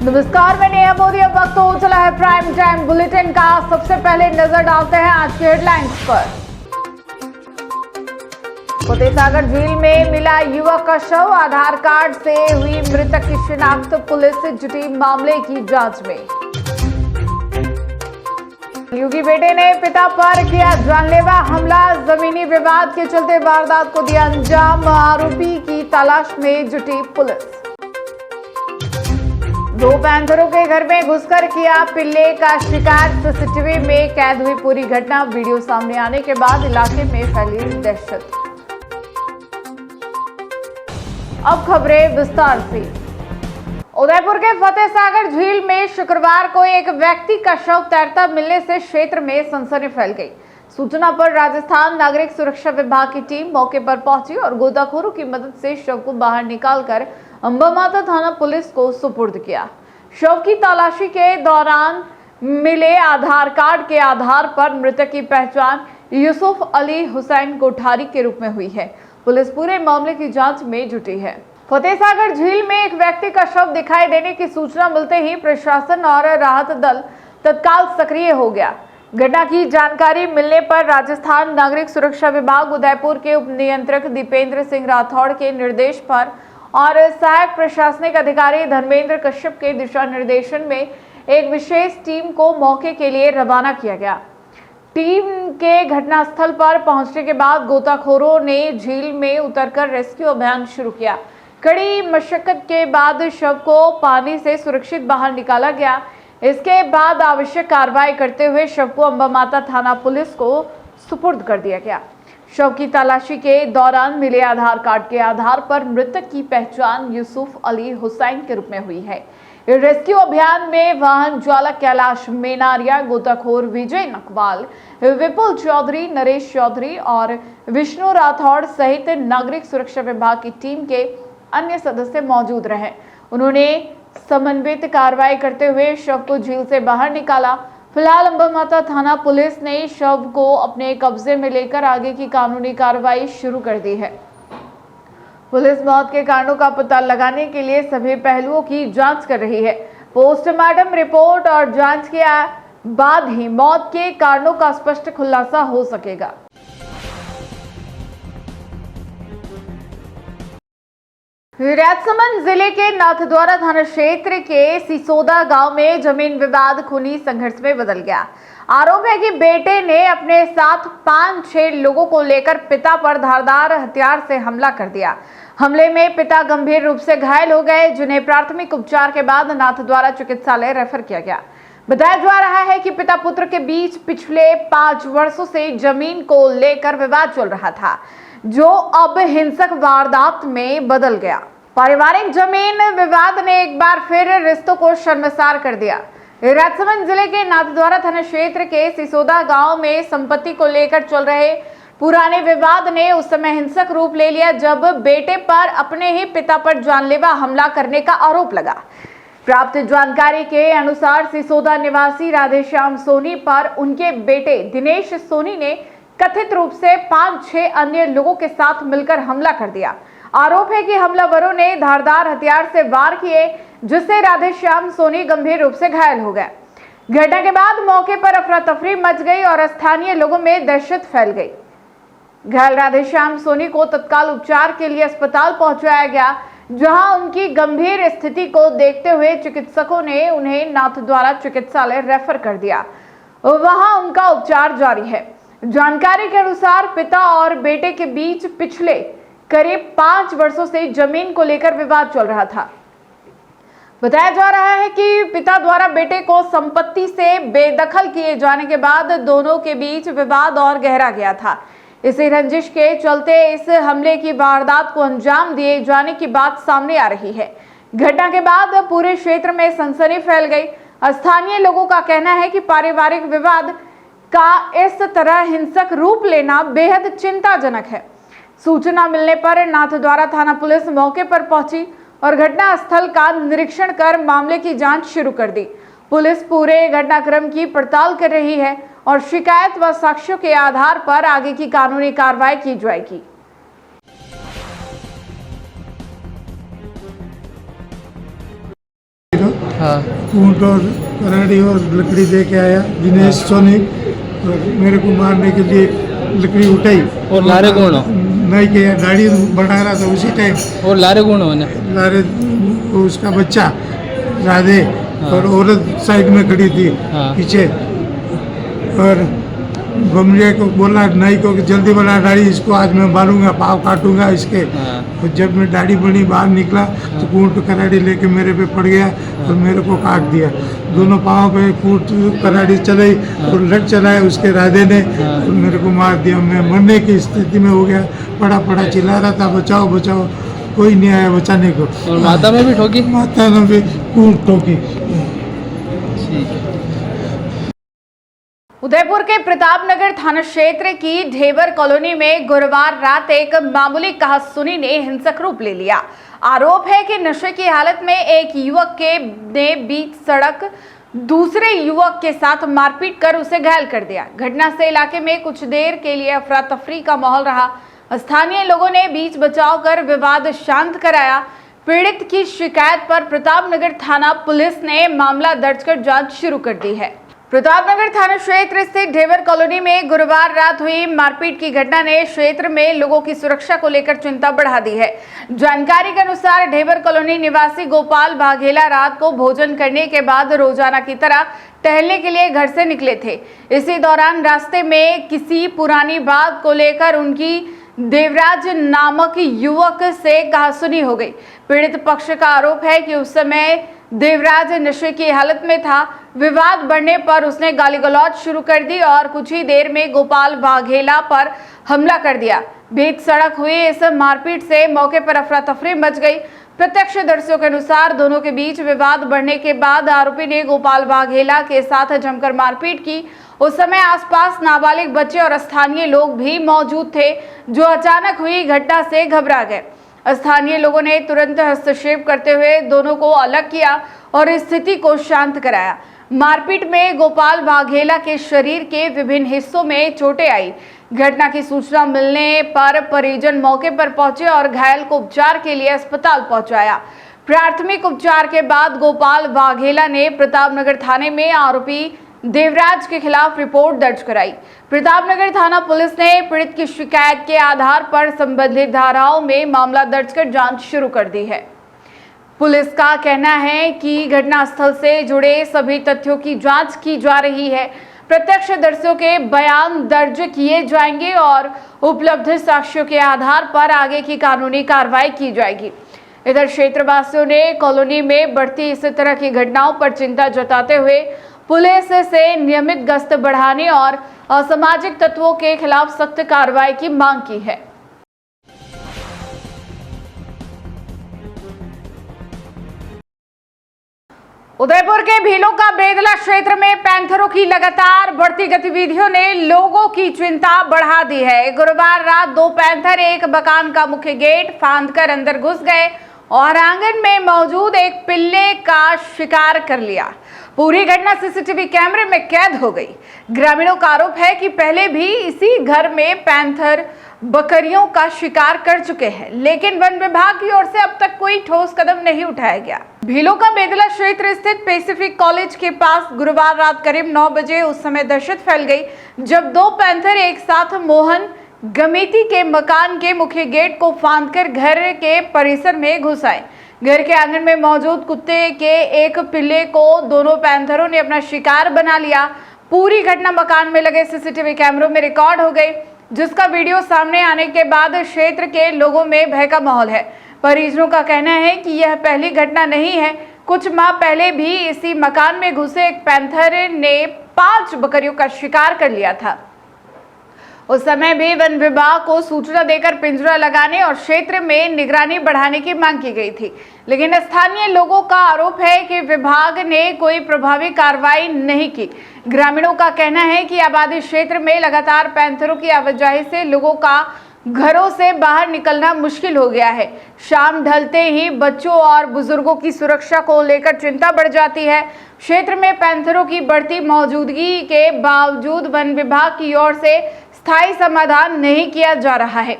नमस्कार, मैं नेहा मोदी। अब वक्त हो चला है प्राइम टाइम बुलेटिन का। सबसे पहले नजर डालते हैं आज के हेडलाइंस पर। फतेहसागर झील में मिला युवक का शव, आधार कार्ड से हुई मृतक की शिनाख्त, पुलिस जुटी मामले की जांच में। योगी बेटे ने पिता पर किया जानलेवा हमला, जमीनी विवाद के चलते वारदात को दिया अंजाम, आरोपी की तलाश में जुटी पुलिस। दो पैंथरों के घर में घुसकर किया पिल्ले का शिकार, सीसीटीवी में कैद हुई पूरी घटना। वीडियो सामने आने के बाद इलाके में फैली दहशत। अब खबरें विस्तार से। उदयपुर के फतेहसागर झील में शुक्रवार को एक व्यक्ति का शव तैरता मिलने से क्षेत्र में सनसनी फैल गई। सूचना पर राजस्थान नागरिक सुरक्षा विभाग की टीम मौके पर पहुंची और गोताखोरों की मदद से शव को बाहर निकालकर अंबामाता थाना पुलिस को सुपुर्द किया। शव की तलाशी के दौरान मिले आधार कार्ड के आधार पर मृतक की पहचान यूसुफ अली हुसैन कोठारी के रूप में हुई है। पुलिस पूरे मामले की जांच में जुटी है। फतेहसागर झील में एक व्यक्ति का शव दिखाई देने की सूचना मिलते ही प्रशासन और राहत दल तत्काल सक्रिय हो गया। घटना की जानकारी मिलने पर राजस्थान नागरिक सुरक्षा विभाग उदयपुर के उप नियंत्रक दीपेंद्र सिंह राठौड़ के निर्देश पर और सहायक प्रशासनिक अधिकारी धर्मेंद्र कश्यप के दिशा निर्देशन में एक विशेष टीम को मौके के लिए रवाना किया गया। टीम के घटनास्थल पर पहुंचने के बाद गोताखोरों ने झील में उतरकर रेस्क्यू अभियान शुरू किया। कड़ी मशक्कत के बाद शव को पानी से सुरक्षित बाहर निकाला गया। इसके बाद आवश्यक कार्रवाई करते हुए शव को अंबामाता थाना पुलिस को सुपुर्द कर दिया गया। शव की तलाशी के दौरान मिले आधार कार्ड के आधार पर मृतक की पहचान यूसुफ अली हुसैन के रूप में हुई है। रेस्क्यू अभियान में वाहन चालक कैलाश मेनारिया, गोताखोर विजय नकवाल, विपुल चौधरी, नरेश चौधरी और विष्णु राठौड़ सहित नागरिक सुरक्षा विभाग की टीम के अन्य सदस्य मौजूद रहे। उन्होंने समन्वित कार्रवाई करते हुए शव को झील से बाहर निकाला। फिलहाल अंबामाता थाना पुलिस ने शव को अपने कब्जे में लेकर आगे की कानूनी कार्रवाई शुरू कर दी है। पुलिस मौत के कारणों का पता लगाने के लिए सभी पहलुओं की जांच कर रही है। पोस्टमार्टम रिपोर्ट और जांच के बाद ही मौत के कारणों का स्पष्ट खुलासा हो सकेगा। राजसमंद जिले के नाथद्वारा थाना क्षेत्र के सिसोदा गांव में जमीन विवाद खूनी संघर्ष में बदल गया। आरोप है कि बेटे ने अपने साथ 5-6 लोगों को लेकर पिता पर धारदार हथियार से हमला कर दिया। हमले में पिता गंभीर रूप से घायल हो गए, जिन्हें प्राथमिक उपचार के बाद नाथद्वारा चिकित्सालय रेफर किया गया। बताया जा रहा है कि पिता पुत्र के बीच पिछले 5 वर्षों से जमीन को लेकर विवाद चल रहा था, जो अब हिंसक वारदात में बदल गया। पारिवारिक जमीन विवाद ने एक बार फिर रिश्तों को शर्मसार कर दिया। राजसमंद जिले के नाथद्वारा थाना क्षेत्र के सिसोदा गांव में संपत्ति को लेकर चल रहे पुराने विवाद ने उस समय हिंसक रूप ले लिया, जब बेटे पर अपने ही पिता पर जानलेवा हमला करने का आरोप लगा। प्राप्त जानकारी के अनुसार सिसोदा निवासी राधेश्याम सोनी पर उनके बेटे दिनेश सोनी ने कथित रूप से 5-6 अन्य लोगों के साथ मिलकर हमला कर दिया। आरोप है कि हमलावरों ने धारदार हथियार से वार किए, जिससे राधेश्याम सोनी गंभीर रूप से घायल हो गए। घटना के बाद मौके पर अफरा तफरी मच गई और स्थानीय लोगों में दहशत फैल गई। घायल राधेश्याम सोनी को तत्काल उपचार के लिए अस्पताल पहुंचाया गया, जहां उनकी गंभीर स्थिति को देखते हुए चिकित्सकों ने उन्हें नाथद्वारा चिकित्सालय रेफर कर दिया। वहां उनका उपचार जारी है। जानकारी के अनुसार पिता और बेटे के बीच पिछले करीब 5 वर्षों से जमीन को लेकर विवाद चल रहा था। बताया जा रहा है कि पिता द्वारा बेटे को संपत्ति से बेदखल किए जाने के बाद दोनों के बीच विवाद और गहरा गया था। इसी रंजिश के चलते इस हमले की वारदात को अंजाम दिए जाने की बात सामने आ रही है। घटना के बाद पूरे क्षेत्र में सनसनी फैल गई। स्थानीय लोगों का कहना है कि पारिवारिक विवाद का इस तरह हिंसक रूप लेना बेहद चिंताजनक है। सूचना मिलने पर नाथद्वारा थाना पुलिस मौके पर पहुंची और घटनास्थल का निरीक्षण कर मामले की जांच शुरू कर दी। पुलिस पूरे घटनाक्रम की पड़ताल कर रही है और शिकायत व साक्ष्यों के आधार पर आगे की कानूनी कार्रवाई की जाएगी। हाँ ऊँट और कराड़ी और लकड़ी दे के आया दिनेश सोनी, और मेरे को मारने के लिए लकड़ी उठाई। और लारे कौन हो? नहीं किया, गाड़ी बढ़ा रहा था उसी टाइम। और लारे कौन हो ने? लारे उसका बच्चा राधे, हाँ। और औरत साइड में खड़ी थी हाँ। पीछे। और बमरिया को बोला, नाई को कि जल्दी बना दाढ़ी, इसको आज मैं मारूंगा, पाँव काटूंगा इसके। हाँ। और जब मैं दाढ़ी बनी बाहर निकला तो कूट कराड़ी लेके मेरे पे पड़ गया और मेरे को काट दिया। दोनों पाँव पे कूट कराड़ी चलाई और लट चलाया उसके राधे ने, और मेरे को मार दिया। मैं मरने की स्थिति में हो गया, पड़ा पड़ा चिल्ला रहा था, बचाओ बचाओ, कोई नहीं आया बचाने को। और माता में भी ठोकी? माता ने भी कूट ठोकी। ठीक है। उदयपुर के प्रतापनगर थाना क्षेत्र की ढेबर कॉलोनी में गुरुवार रात एक मामूली कहासुनी ने हिंसक रूप ले लिया। आरोप है कि नशे की हालत में एक युवक ने बीच सड़क दूसरे युवक के साथ मारपीट कर उसे घायल कर दिया। घटना से इलाके में कुछ देर के लिए अफरा तफरी का माहौल रहा। स्थानीय लोगों ने बीच बचाव कर विवाद शांत कराया। पीड़ित की शिकायत पर प्रतापनगर थाना पुलिस ने मामला दर्ज कर जांच शुरू कर दी है। प्रतापनगर थाना क्षेत्र स्थित ढेबर कॉलोनी में गुरुवार रात हुई मारपीट की घटना ने क्षेत्र में लोगों की सुरक्षा को लेकर चिंता बढ़ा दी है। जानकारी के अनुसार ढेबर कॉलोनी निवासी गोपाल वाघेला रात को भोजन करने के बाद रोजाना की तरह टहलने के लिए घर से निकले थे। इसी दौरान रास्ते में किसी पुरानी बात को लेकर उनकी देवराज नामक युवक से कहासुनी हो गई। पीड़ित पक्ष का आरोप है कि उस समय देवराज नशे की हालत में था। विवाद बढ़ने पर उसने गाली गलौज शुरू कर दी और कुछ ही देर में गोपाल वाघेला पर हमला कर दिया। बीच सड़क हुई इस मारपीट से मौके पर अफरा तफरी मच गई। प्रत्यक्षदर्शियों के अनुसार दोनों के बीच विवाद बढ़ने के बाद आरोपी ने गोपाल वाघेला के साथ जमकर मारपीट की। उस समय आसपास नाबालिग बच्चे और स्थानीय लोग भी मौजूद थे, जो अचानक हुई घटना से घबरा गए। स्थानीय लोगों ने तुरंत हस्तक्षेप करते हुए दोनों को अलग किया और स्थिति को शांत कराया। मारपीट में गोपाल वाघेला के शरीर के विभिन्न हिस्सों में चोटें आई। घटना की सूचना मिलने पर परिजन मौके पर पहुंचे और घायल को उपचार के लिए अस्पताल पहुंचाया। प्राथमिक उपचार के बाद गोपाल वाघेला ने प्रतापनगर थाने में आरोपी देवराज के खिलाफ रिपोर्ट दर्ज कराई। प्रतापनगर थाना पुलिस ने पीड़ित की शिकायत के आधार पर संबंधित धाराओं में मामला दर्ज कर जांच शुरू कर दी है। पुलिस का कहना है कि घटनास्थल से जुड़े सभी तथ्यों की जांच की जा रही है। प्रत्यक्षदर्शियों के बयान दर्ज किए जाएंगे और उपलब्ध साक्ष्यों के आधार पर आगे की कानूनी कार्रवाई की जाएगी। इधर क्षेत्रवासियों ने कॉलोनी में बढ़ती इस तरह की घटनाओं पर चिंता जताते हुए पुलिस से नियमित गश्त बढ़ाने और असामाजिक तत्वों के खिलाफ सख्त कार्रवाई की मांग की है। उदयपुर के भीलों का बेदला क्षेत्र में पैंथरों की लगातार बढ़ती गतिविधियों ने लोगों की चिंता बढ़ा दी है। गुरुवार रात 2 पैंथर एक मकान का मुख्य गेट फांदकर अंदर घुस गए और आंगन में मौजूद एक पिल्ले का शिकार कर लिया। पूरी घटना सीसीटीवी कैमरे में कैद हो गई। ग्रामीणों का आरोप है कि पहले भी इसी घर में पैंथर बकरियों का शिकार कर चुके हैं, लेकिन वन विभाग की ओर से अब तक कोई ठोस कदम नहीं उठाया गया। भीलों का बेदला क्षेत्र स्थित पैसिफिक कॉलेज के पास गुरुवार रात करीब 9 बजे उस समय दहशत फैल गई जब 2 पैंथर एक साथ मोहन गमेती के मकान के मुख्य गेट को फांदकर घर के परिसर में घुस आए। घर के आंगन में मौजूद कुत्ते के एक पिल्ले को दोनों पैंथरों ने अपना शिकार बना लिया। पूरी घटना मकान में लगे सीसीटीवी कैमरों में रिकॉर्ड हो गई, जिसका वीडियो सामने आने के बाद क्षेत्र के लोगों में भय का माहौल है। परिजनों का कहना है कि यह पहली घटना नहीं है। कुछ माह पहले भी इसी मकान में घुसे एक पैंथर ने 5 बकरियों का शिकार कर लिया था। उस समय भी वन विभाग को सूचना देकर पिंजरा लगाने और क्षेत्र में निगरानी बढ़ाने की मांग की गई थी, लेकिन स्थानीय लोगों का आरोप है कि विभाग ने कोई प्रभावी कार्रवाई नहीं की। ग्रामीणों का कहना है कि आबादी क्षेत्र में लगातार पैंथरों की आवाजाही से लोगों का घरों से बाहर निकलना मुश्किल हो गया है। शाम ढलते ही बच्चों और बुजुर्गों की सुरक्षा को लेकर चिंता बढ़ जाती है। क्षेत्र में पैंथरों की बढ़ती मौजूदगी के बावजूद वन विभाग की ओर से स्थायी समाधान नहीं किया जा रहा है।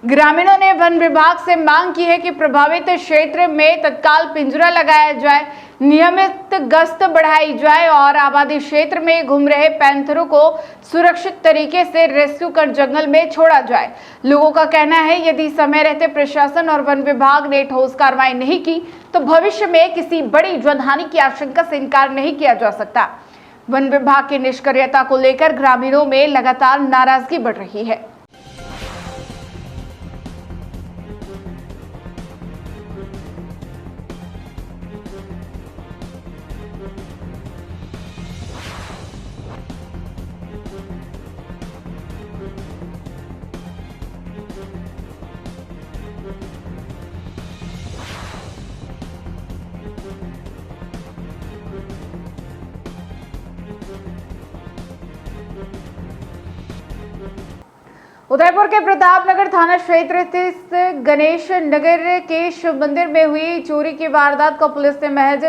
ग्रामीणों ने वन विभाग से मांग की है कि प्रभावित क्षेत्र में तत्काल पिंजरा लगाया जाए, नियमित गश्त बढ़ाई जाए और आबादी क्षेत्र में घूम रहे पैंथरों को सुरक्षित तरीके से रेस्क्यू कर जंगल में छोड़ा जाए। लोगों का कहना है यदि समय रहते प्रशासन और वन विभाग ने ठोस कार्रवाई नहीं की तो भविष्य में किसी बड़ी जनहानि की आशंका से इनकार नहीं किया जा सकता। वन विभाग की निष्क्रियता को लेकर ग्रामीणों में लगातार नाराजगी बढ़ रही है। उदयपुर के प्रतापनगर थाना क्षेत्र स्थित गणेश नगर के शिव मंदिर में हुई चोरी की वारदात को पुलिस ने महज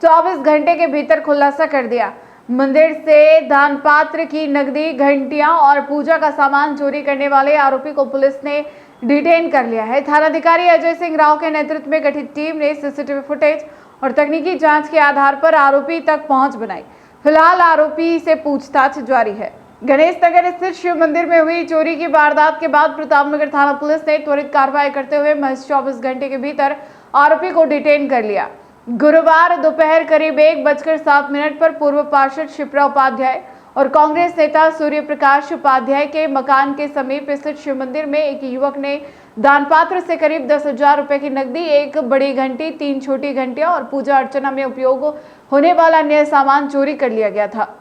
24 घंटे के भीतर खुलासा कर दिया। मंदिर से दान पात्र की नकदी, घंटियां और पूजा का सामान चोरी करने वाले आरोपी को पुलिस ने डिटेन कर लिया है। थानाधिकारी अजय सिंह राव के नेतृत्व में गठित टीम ने सीसीटीवी फुटेज और तकनीकी जांच के आधार पर आरोपी तक पहुंच बनाई। फिलहाल आरोपी से पूछताछ जारी है। गणेश नगर स्थित शिव मंदिर में हुई चोरी की वारदात के बाद प्रतापनगर थाना पुलिस ने त्वरित कार्रवाई करते हुए महज 24 घंटे के भीतर आरोपी को डिटेन कर लिया। गुरुवार दोपहर करीब 1:07 पर पूर्व पार्षद शिप्रा उपाध्याय और कांग्रेस नेता सूर्य प्रकाश उपाध्याय के मकान के समीप स्थित शिव मंदिर में एक युवक ने दान पात्र से करीब 10,000 रुपए की नकदी, एक बड़ी घंटी, 3 छोटी घंटियां और पूजा अर्चना में उपयोग होने वाला अन्य सामान चोरी कर लिया गया था।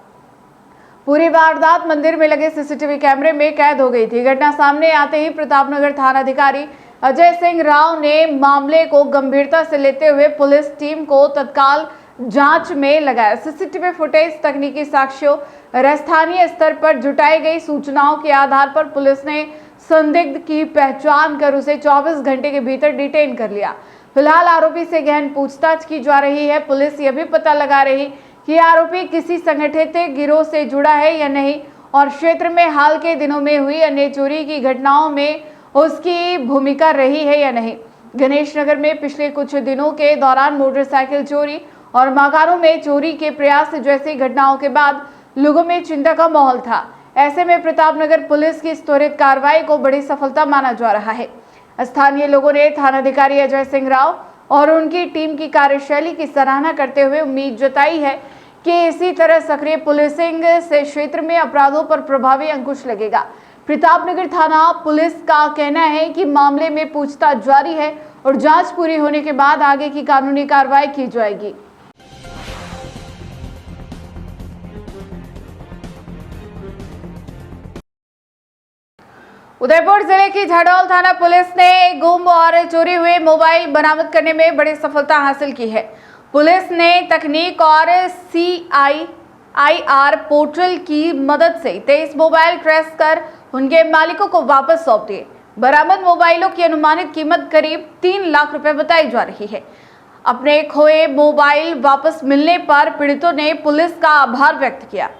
पूरी वारदात मंदिर में लगे सीसीटीवी कैमरे में कैद हो गई थी। घटना सामने आते ही प्रतापनगर थानाधिकारी अजय सिंह राव ने मामले को गंभीरता से लेते हुए पुलिस टीम को तत्काल जांच में लगाया। सीसीटीवी फुटेज, तकनीकी साक्ष्यों और स्थानीय स्तर पर जुटाई गई सूचनाओं के आधार पर पुलिस ने संदिग्ध की पहचान कर उसे 24 घंटे के भीतर डिटेन कर लिया। फिलहाल आरोपी से गहन पूछताछ की जा रही है। पुलिस यह भी पता लगा रही कि आरोपी किसी संगठित गिरोह से जुड़ा है या नहीं और क्षेत्र में हाल के दिनों में हुई अन्य चोरी की घटनाओं में उसकी भूमिका रही है या नहीं। गणेश नगर में पिछले कुछ दिनों के दौरान मोटरसाइकिल चोरी और मकानों में चोरी के प्रयास जैसी घटनाओं के बाद लोगों में चिंता का माहौल था। ऐसे में प्रतापनगर पुलिस की इस त्वरित कार्रवाई को बड़ी सफलता माना जा रहा है। स्थानीय लोगों ने थानाधिकारी अजय सिंह राव और उनकी टीम की कार्यशैली की सराहना करते हुए उम्मीद जताई है कि इसी तरह सक्रिय पुलिसिंग से क्षेत्र में अपराधों पर प्रभावी अंकुश लगेगा। प्रतापनगर थाना पुलिस का कहना है कि मामले में पूछताछ जारी है और जांच पूरी होने के बाद आगे की कानूनी कार्रवाई की जाएगी। उदयपुर जिले की झाडोल थाना पुलिस ने गुम और चोरी हुए मोबाइल बरामद करने में बड़ी सफलता हासिल की है। पुलिस ने तकनीक और CIR पोर्टल की मदद से 23 मोबाइल ट्रेस कर उनके मालिकों को वापस सौंप दिए। बरामद मोबाइलों की अनुमानित कीमत करीब 3 लाख रुपए बताई जा रही है। अपने खोए मोबाइल वापस मिलने पर पीड़ितों ने पुलिस का आभार व्यक्त किया।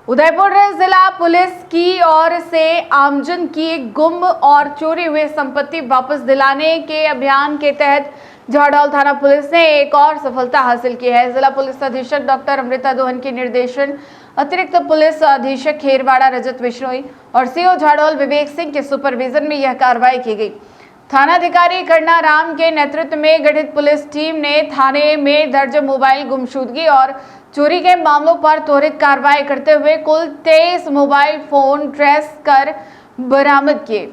उदयपुर जिला पुलिस की ओर से आमजन की गुम और चोरी हुए संपत्ति वापस दिलाने के अभियान के तहत झाडोल थाना पुलिस ने एक और सफलता हासिल की है। जिला पुलिस अधीक्षक डॉक्टर अमृता दोहन के निर्देशन, अतिरिक्त पुलिस अधीक्षक खेरवाड़ा रजत बिश्नोई और CO झाडोल विवेक सिंह के सुपरविजन में यह कार्रवाई की गई। थानाधिकारी करना राम के नेतृत्व में गठित पुलिस टीम ने थाने में दर्ज मोबाइल गुमशुदगी और चोरी के मामलों पर त्वरित कार्रवाई करते हुए कुल 23 मोबाइल फोन ट्रेस कर बरामद किए।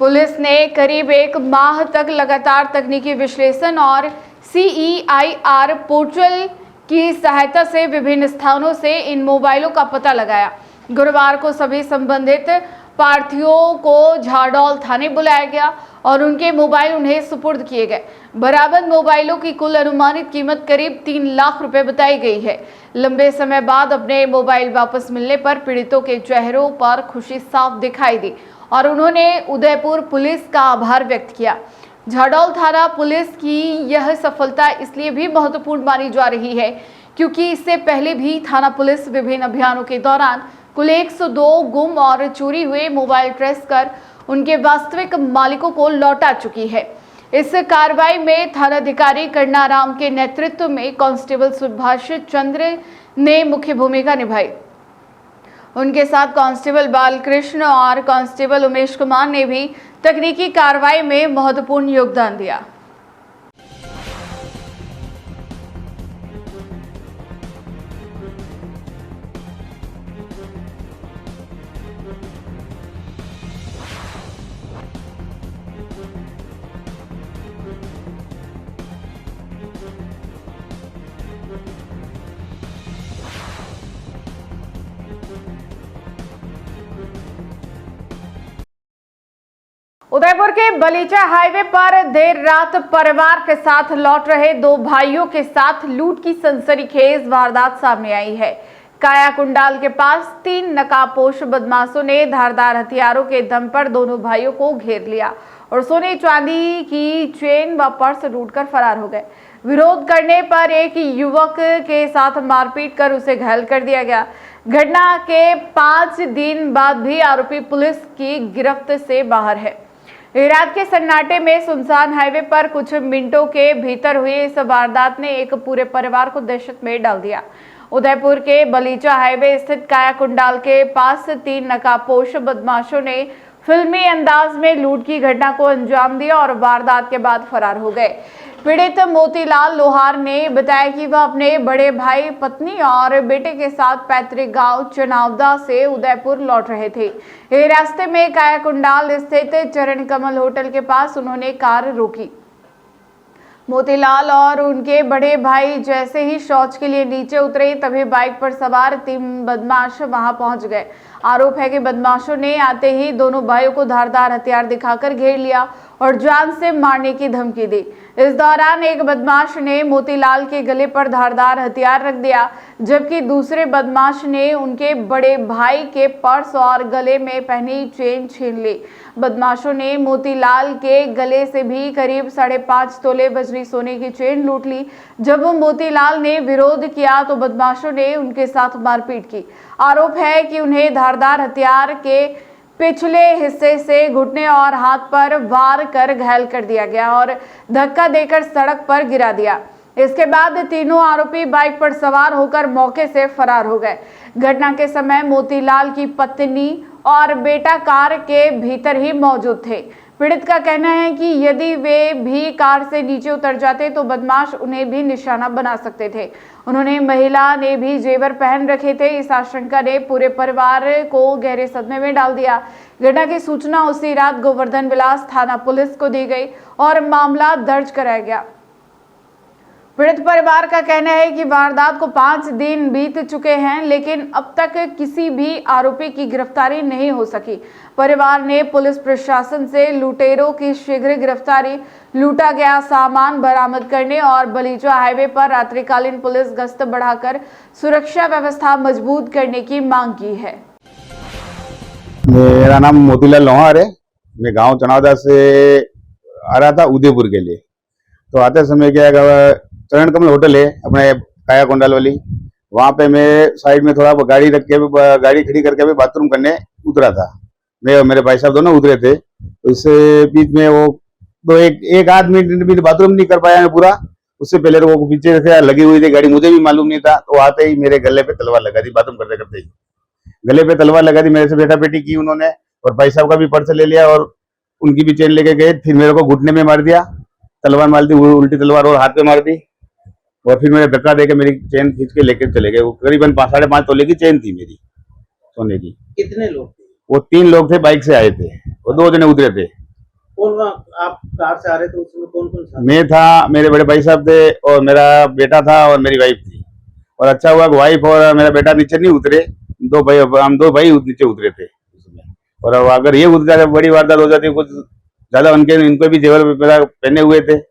पुलिस ने करीब 1 माह तक लगातार तकनीकी विश्लेषण और CIR पोर्टल की सहायता से विभिन्न स्थानों से इन मोबाइलों का पता लगाया। गुरुवार को सभी संबंधित प्रार्थियों को झाडोल थाने बुलाया गया और उनके मोबाइल उन्हें सुपुर्द किए गए। बरामद मोबाइलों की कुल अनुमानित कीमत करीब 3 लाख रुपए बताई गई है। लंबे समय बाद अपने मोबाइल वापस मिलने पर पीड़ितों के चेहरों पर खुशी साफ दिखाई दी और उन्होंने उदयपुर पुलिस का आभार व्यक्त किया। झाडोल थाना पुलिस की यह सफलता इसलिए भी महत्वपूर्ण मानी जा रही है क्योंकि इससे पहले भी थाना पुलिस विभिन्न अभियानों के दौरान कुल 102 गुम और चोरी हुए मोबाइल ट्रेस कर उनके वास्तविक मालिकों को लौटा चुकी है। इस कार्रवाई में थानाधिकारी करनाराम के नेतृत्व में कांस्टेबल सुभाष चंद्र ने मुख्य भूमिका निभाई। उनके साथ कांस्टेबल बालकृष्ण और कांस्टेबल उमेश कुमार ने भी तकनीकी कार्रवाई में महत्वपूर्ण योगदान दिया। उदयपुर के बलीचा हाईवे पर देर रात परिवार के साथ लौट रहे दो भाइयों के साथ लूट की सनसनीखेज वारदात सामने आई है। काया कुंडाल के पास 3 नकाबपोश बदमाशों ने धारदार हथियारों के दम पर दोनों भाइयों को घेर लिया और सोने चांदी की चेन व पर्स लूटकर फरार हो गए। विरोध करने पर एक युवक के साथ मारपीट कर उसे घायल कर दिया गया। घटना के 5 दिन बाद भी आरोपी पुलिस की गिरफ्त से बाहर है। रात के सन्नाटे में सुनसान हाईवे पर कुछ मिनटों के भीतर हुई इस वारदात ने एक पूरे परिवार को दहशत में डाल दिया। उदयपुर के बलीचा हाईवे स्थित काया कुंडाल के पास 3 नकाबपोश बदमाशों ने फिल्मी अंदाज में लूट की घटना को अंजाम दिया और वारदात के बाद फरार हो गए। पीड़ित मोतीलाल लोहार ने बताया कि वह अपने बड़े भाई, पत्नी और बेटे के साथ पैतृक गांव चनावदा से उदयपुर लौट रहे थे। रास्ते में काया कुंडाल स्थित चरण कमल होटल के पास उन्होंने कार रोकी। मोतीलाल और उनके बड़े भाई जैसे ही शौच के लिए नीचे उतरे तभी बाइक पर सवार 3 बदमाश वहां पहुंच गए। आरोप है कि बदमाशों ने आते ही दोनों भाइयों को धारदार हथियार दिखाकर घेर लिया और जान से मारने की धमकी दी। इस दौरान एक बदमाश ने मोतीलाल के गले पर धारदार हथियार रख दिया, जबकि दूसरे बदमाश ने उनके बड़े भाई के पर्स और गले में पहनी चेन छीन ली। बदमाशों ने मोतीलाल के गले से भी करीब 5.5 तोले वजनी सोने की चेन लूट ली। जब मोतीलाल ने विरोध किया तो बदमाशों ने उनके साथ मारपीट की। आरोप है कि उन्हें धारदार हथियार के पिछले हिस्से से घुटने और हाथ पर वार कर घायल कर दिया गया और धक्का देकर सड़क पर गिरा दिया। इसके बाद तीनों आरोपी बाइक पर सवार होकर मौके से फरार हो गए। घटना के समय मोतीलाल की पत्नी और बेटा कार के भीतर ही मौजूद थे। पीड़ित का कहना है कि यदि वे भी कार से नीचे उतर जाते तो बदमाश उन्हें भी निशाना बना सकते थे। उन्होंने महिला ने भी जेवर पहन रखे थे। इस आशंका ने पूरे परिवार को गहरे सदमे में डाल दिया। घटना की सूचना उसी रात गोवर्धन विलास थाना पुलिस को दी गई और मामला दर्ज कराया गया। पीड़ित परिवार का कहना है कि वारदात को 5 दिन बीत चुके हैं, लेकिन अब तक किसी भी आरोपी की गिरफ्तारी नहीं हो सकी। परिवार ने पुलिस प्रशासन से लुटेरों की शीघ्र गिरफ्तारी, लूटा गया सामान बरामद करने और बलीचा हाईवे पर रात्रिकालीन पुलिस गश्त बढ़ाकर सुरक्षा व्यवस्था मजबूत करने की मांग की है। मेरा नाम मोतीलाल लोहार है। मैं गांव चनावदा से आ रहा था उदयपुर के लिए। तो आते समय क्या है, चरण कमल होटल है अपने काया कुंडाल वाली, वहां पे मैं साइड में थोड़ा गाड़ी रख के गाड़ी खड़ी करके बाथरूम करने उतरा था। मैं और मेरे भाई साहब दोनों उतरे थे। तो इससे बीच में वो तो एक आध मिनट भी बाथरूम नहीं कर पाया मैं पूरा। उससे पहले तो वो पीछे से लगी हुई थी गाड़ी, मुझे भी मालूम नहीं था। तो आते ही मेरे गले पे तलवार लगा दी, बाथरूम करते करते ही गले पे तलवार लगा दी। मेरे से बेटा बेटी की उन्होंने, और भाई साहब का भी पर्स ले लिया और उनकी भी चेन लेके गए। फिर मेरे को घुटने में मार दिया, तलवार मार दी, उल्टी तलवार और हाथ पे मार दी। और फिर मेरे धक्का देके मेरी चेन खींच के लेके चले गए। वो करीबन 5.5 तोले की चेन थी मेरी सोने की। कितने लोग थे? वो 3 लोग थे, बाइक से आए थे और 2 जने उतरे थे। कौन आप कार से आ रहे थे? उसमें कौन कौन था? मैं था, मेरे बड़े भाई साहब थे और मेरा बेटा था और मेरी वाइफ थी। और अच्छा हुआ कि वाइफ और मेरा बेटा नीचे नहीं उतरे, हम दो भाई नीचे उतरे थे। और अगर ये उतर जाते बड़ी वारदात हो जाती, कुछ ज्यादा इनको भी जेवर पहने हुए थे।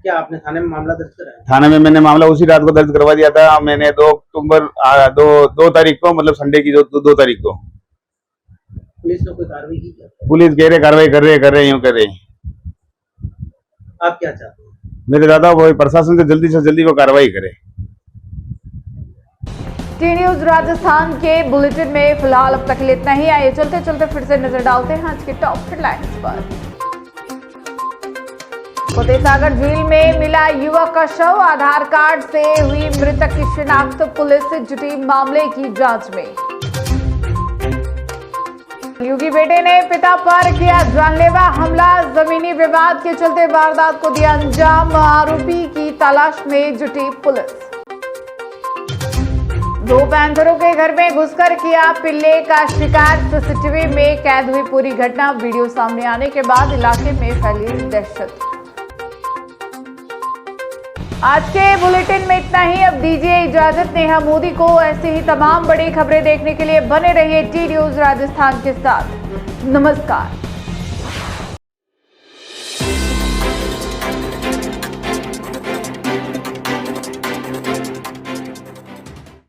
क्या आपने थाने में मामला दर्ज कराया? थाने में मैंने मामला उसी रात को दर्ज करवा दिया था। मैंने 2 अक्टूबर 2 तारीख को, मतलब संडे की जो 2 तारीख को। पुलिस ने कोई कार्रवाई की क्या? पुलिस कह रहे कार्रवाई कर रहे यूं कर रहे। आप क्या चाहते हैं? मैं तो चाहता हूँ प्रशासन से जल्दी वो कार्रवाई करे। टी न्यूज राजस्थान के बुलेटिन में फिलहाल अब तक इतना ही। आइए चलते चलते फिर से नजर डालते हैं आज के टॉप हेडलाइंस पर। फतेहसागर झील में मिला युवक का शव, आधार कार्ड से हुई मृतक की शिनाख्त, पुलिस जुटी मामले की जांच में। योगी बेटे ने पिता पर किया जानलेवा हमला, जमीनी विवाद के चलते वारदात को दिया अंजाम, आरोपी की तलाश में जुटी पुलिस। 2 पैंथरों के घर में घुसकर किया पिल्ले का शिकार, सीसीटीवी में कैद हुई पूरी घटना, वीडियो सामने आने के बाद इलाके में फैली दहशत। आज के बुलेटिन में इतना ही। अब दीजिए इजाजत नेहा मोदी को। ऐसे ही तमाम बड़ी खबरें देखने के लिए बने रहिए टी न्यूज राजस्थान के साथ। नमस्कार।